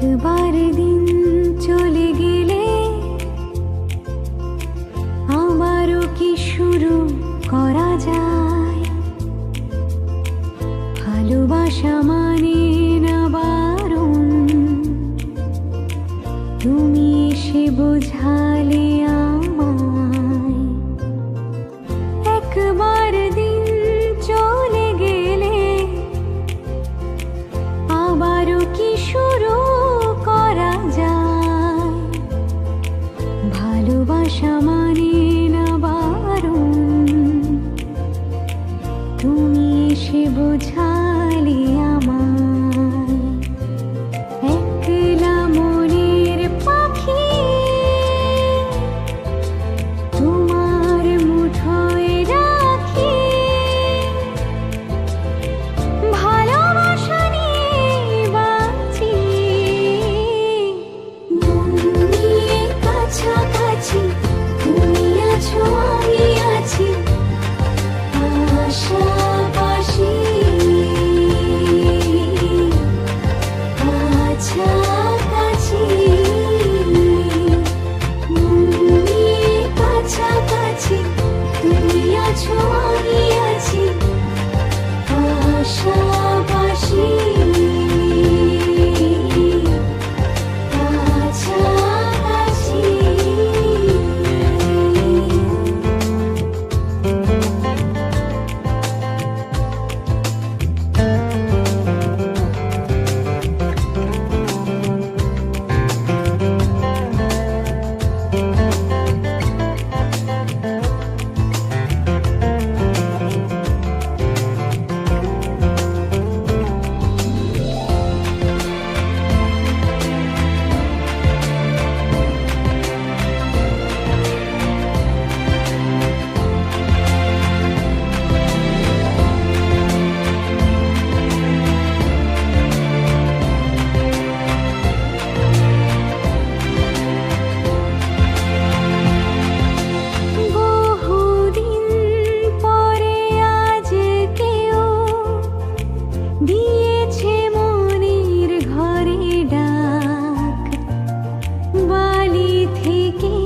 একবার দিন চলে গেলে আবারও কি শুরু করা যায়? ভালোবাসা মানে না বারণ, তুমি এসে বোঝালে আমায়। একবার দিন চলে গেলে আবারও কি শুরু করা যায়? ভালোবাসা মানে না বারণ, তুমি এসে বোঝালে আমায়। একলা মনের পাখি তোমার মুঠোয় রাখি, ভালোবাসা নিয়ে বাঁচি। মন নিয়ে কাছাকাছি তুমি আছো, আমি আছি পাশাপাশি। কাছাকাছি মন নিয়ে কাছাকাছি তুমি আছো, আমি আছি পাশাপাশি। কাছাকাছি দিয়েছে মনের ঘরে ডাক, বালি থেকে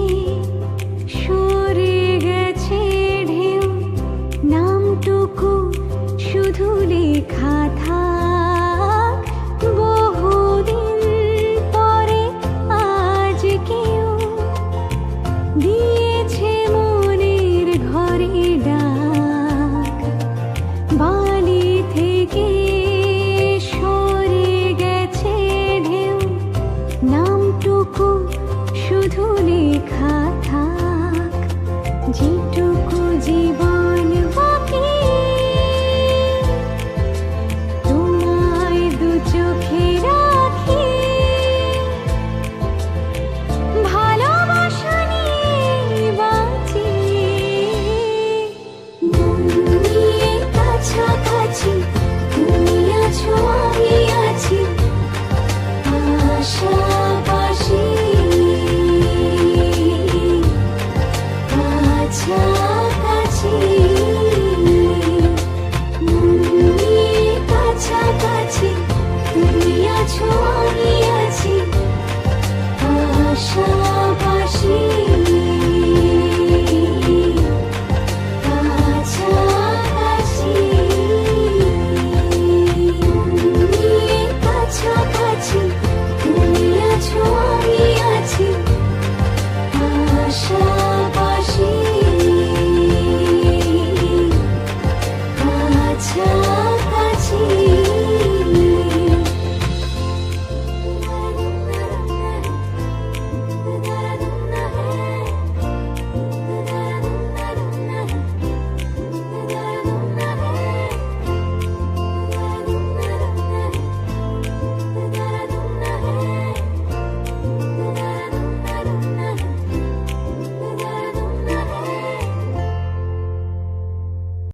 সরে গেছে ঢেউ, নামটুকু শুধু লেখা থাক। বহুদিন পরে আজ কেউ দিয়েছে মনের ঘরে ডাক, বালি থেকে নামটুকু শুধু লেখা থাক। যেটুকু জীবন